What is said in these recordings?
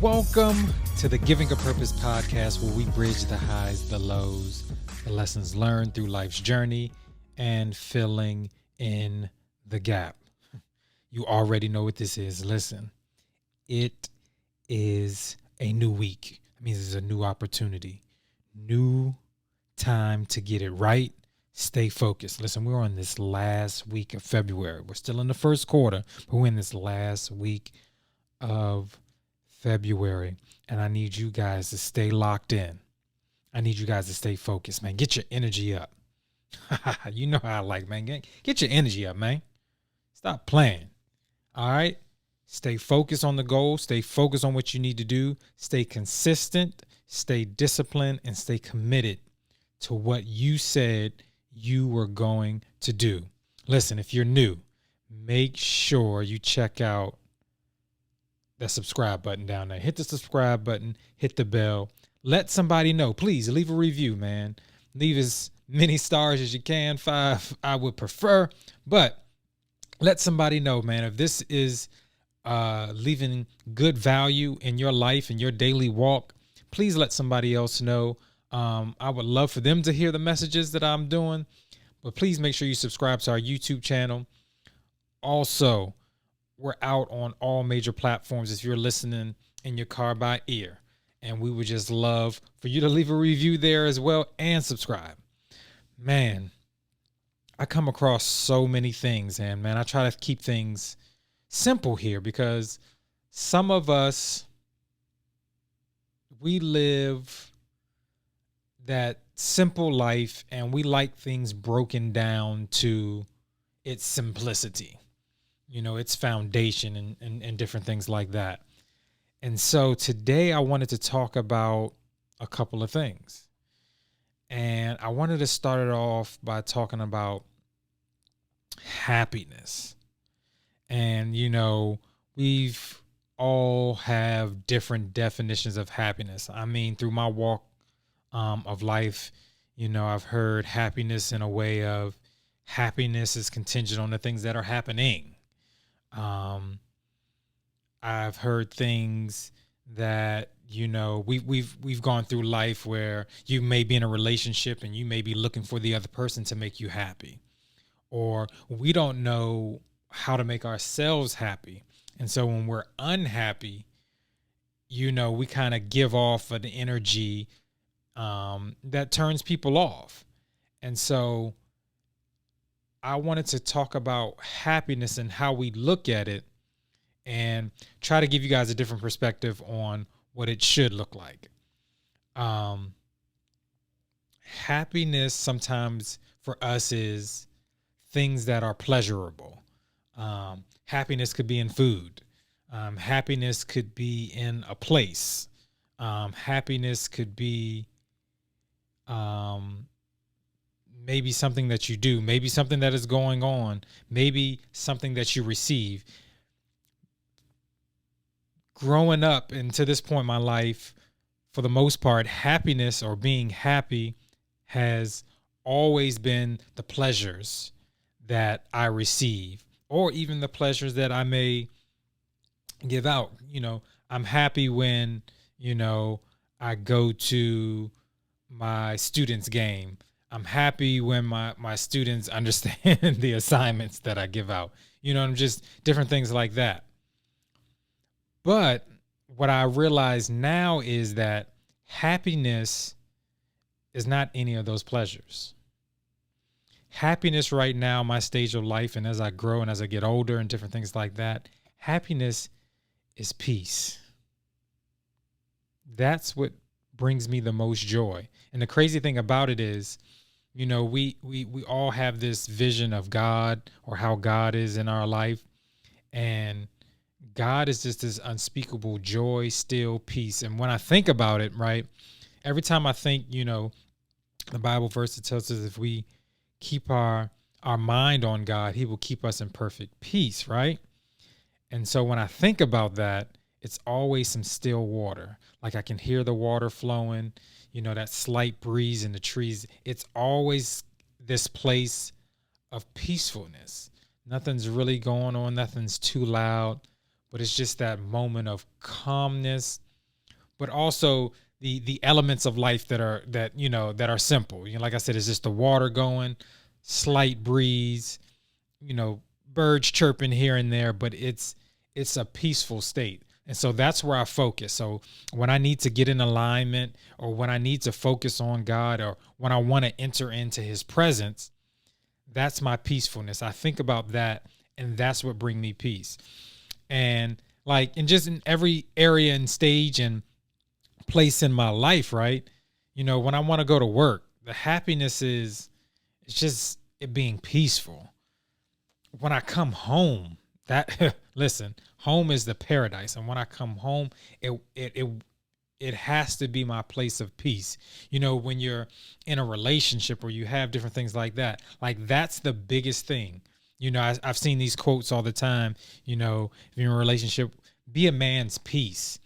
Welcome to the Giving a Purpose podcast, where we bridge the highs, the lows, the lessons learned through life's journey, and filling in the gap. You already know what this is. Listen, it is a new week. It means it's a new opportunity, new time to get it right. Stay focused. Listen, we're on this last week of February. We're still in the first quarter, but we're in this last week of February, and I need you guys to stay locked in. I need you guys to stay focused, man. Get your energy up. You know how I like, man. Get your energy up, man. Stop playing. All right? Stay focused on the goal. Stay focused on what you need to do. Stay consistent, stay disciplined, and stay committed to what you said you were going to do. Listen, if you're new, make sure you check out that subscribe button down there. Hit the subscribe button, hit the bell. Let somebody know. Please leave a review, man. Leave as many stars as you can. 5, I would prefer. But let somebody know, man, if this is leaving good value in your life and your daily walk, please let somebody else know. I would love for them to hear the messages that I'm doing. But please make sure you subscribe to our YouTube channel. Also, we're out on all major platforms if you're listening in your car by ear. And we would just love for you to leave a review there as well and subscribe. Man, I come across so many things, and man, I try to keep things simple here because some of us, we live that simple life and we like things broken down to its simplicity. You know, its foundation and different things like that. And so today I wanted to talk about a couple of things. And I wanted to start it off by talking about happiness. And, you know, we've all have different definitions of happiness. I mean, through my walk of life, you know, I've heard happiness in a way of happiness is contingent on the things that are happening. I've heard things that, you know, we've gone through life where you may be in a relationship and you may be looking for the other person to make you happy, or we don't know how to make ourselves happy. And so when we're unhappy, you know, we kind of give off an energy that turns people off. And so I wanted to talk about happiness and how we look at it and try to give you guys a different perspective on what it should look like. Happiness sometimes for us is things that are pleasurable. Happiness could be in food. Happiness could be in a place. Happiness could be maybe something that you do, maybe something that is going on, maybe something that you receive. Growing up and to this point in my life, for the most part, happiness or being happy has always been the pleasures that I receive, or even the pleasures that I may give out. You know, I'm happy when, you know, I go to my students' game. I'm happy when my students understand the assignments that I give out. You know, I'm just different things like that. But what I realize now is that happiness is not any of those pleasures. Happiness right now, my stage of life, and as I grow and as I get older and different things like that, happiness is peace. That's what brings me the most joy. And the crazy thing about it is, you know, we all have this vision of God or how God is in our life. And God is just this unspeakable joy, still peace. And when I think about it, right, every time I think, you know, the Bible verse that tells us if we keep our mind on God, he will keep us in perfect peace, right? And so when I think about that, it's always some still water. Like I can hear the water flowing, you know, that slight breeze in the trees. It's always this place of peacefulness. Nothing's really going on. Nothing's too loud, but it's just that moment of calmness but also the elements of life that are simple. Like I said, it's just the water going, slight breeze, birds chirping here and there, but it's a peaceful state. And so that's where I focus. So when I need to get in alignment, or when I need to focus on God, or when I want to enter into his presence, that's my peacefulness. I think about that, and that's what brings me peace. And just in every area and stage and place in my life, right? When I want to go to work, the happiness it's just it being peaceful. When I come home, that listen, home is the paradise. And when I come home, it has to be my place of peace. When you're in a relationship or you have different things like that, that's the biggest thing. I've seen these quotes all the time. If you're in a relationship, be a man's peace,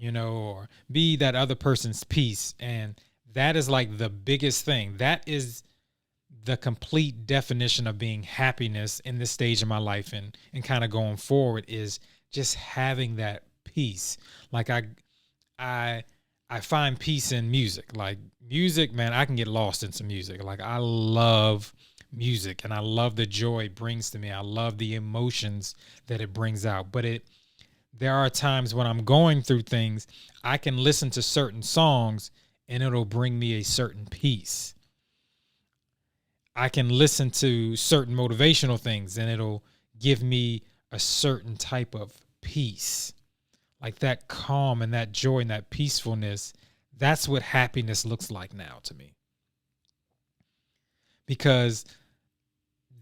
or be that other person's peace. And that is like the biggest thing. That is the complete definition of being happiness in this stage of my life, and kind of going forward, is just having that peace. Like I find peace in music. Like music, man, I can get lost in some music. Like I love music, and I love the joy it brings to me. I love the emotions that it brings out. But there are times when I'm going through things, I can listen to certain songs and it'll bring me a certain peace. I can listen to certain motivational things and it'll give me a certain type of peace. Like that calm and that joy and that peacefulness. That's what happiness looks like now to me. Because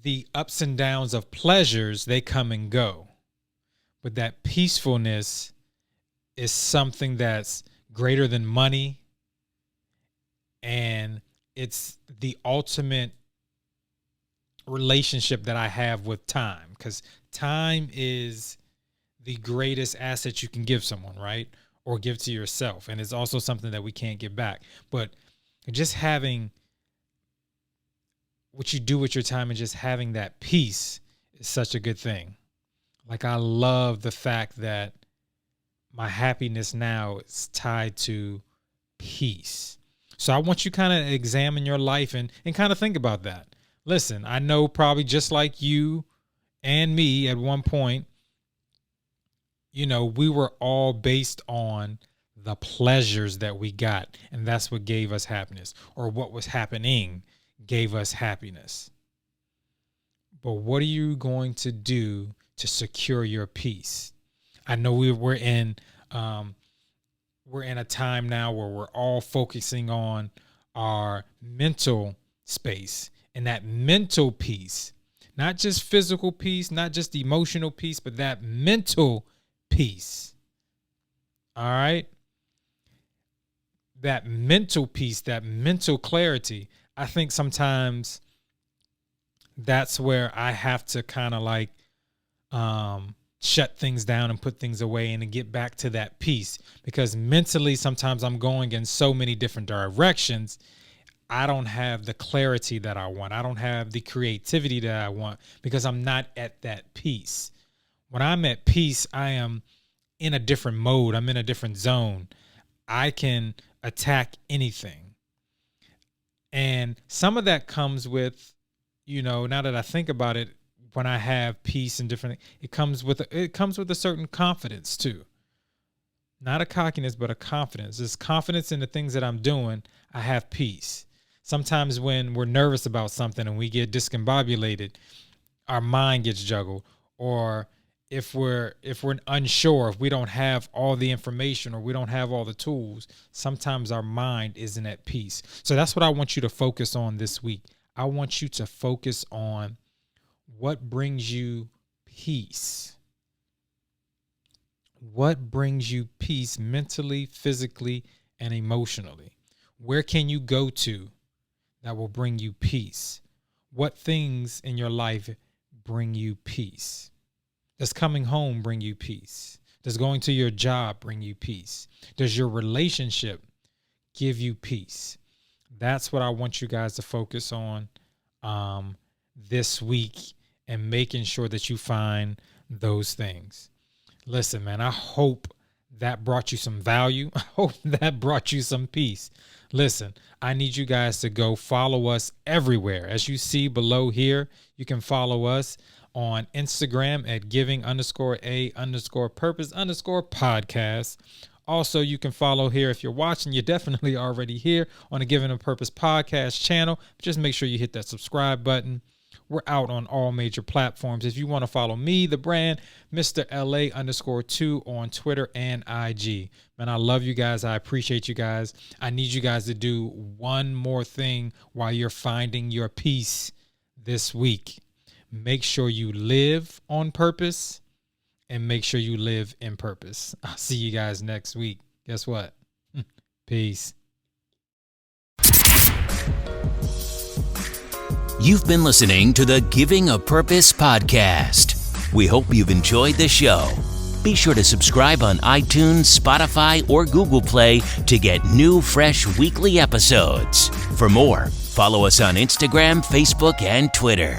the ups and downs of pleasures, they come and go. But that peacefulness is something that's greater than money. And it's the ultimate relationship that I have with time, because time is the greatest asset you can give someone, right? Or give to yourself. And it's also something that we can't get back. But just having what you do with your time and just having that peace is such a good thing. Like I love the fact that my happiness now is tied to peace. So I want you kind of examine your life and kind of think about that. Listen, I know probably just like you and me at one point, we were all based on the pleasures that we got. And that's what gave us happiness, or what was happening gave us happiness. But what are you going to do to secure your peace? I know we're in a time now where we're all focusing on our mental space. And that mental peace, not just physical peace, not just emotional peace, but that mental peace. All right. That mental peace, that mental clarity. I think sometimes that's where I have to kind of shut things down and put things away and to get back to that peace, because mentally sometimes I'm going in so many different directions. I don't have the clarity that I want. I don't have the creativity that I want, because I'm not at that peace. When I'm at peace, I am in a different mode. I'm in a different zone. I can attack anything. And some of that comes with, now that I think about it, when I have peace and different, it comes with a certain confidence too. Not a cockiness, but a confidence. This confidence in the things that I'm doing, I have peace. Sometimes when we're nervous about something and we get discombobulated, our mind gets juggled. Or if we're unsure, if we don't have all the information or we don't have all the tools, sometimes our mind isn't at peace. So that's what I want you to focus on this week. I want you to focus on what brings you peace. What brings you peace mentally, physically, and emotionally? Where can you go to that will bring you peace? What things in your life bring you peace? Does coming home bring you peace? Does going to your job bring you peace? Does your relationship give you peace? That's what I want you guys to focus on this week, and making sure that you find those things. Listen, man, I hope that brought you some value. I hope that brought you some peace. Listen, I need you guys to go follow us everywhere. As you see below here, you can follow us on Instagram at giving_a_purpose_podcast. Also, you can follow here. If you're watching, you're definitely already here on the Giving a Purpose podcast channel. Just make sure you hit that subscribe button. We're out on all major platforms. If you want to follow me, the brand, Mr. LA_2 on Twitter and IG. Man, I love you guys. I appreciate you guys. I need you guys to do one more thing while you're finding your peace this week. Make sure you live on purpose and make sure you live in purpose. I'll see you guys next week. Guess what? Peace. You've been listening to the Giving a Purpose podcast. We hope you've enjoyed the show. Be sure to subscribe on iTunes, Spotify, or Google Play to get new, fresh weekly episodes. For more, follow us on Instagram, Facebook, and Twitter.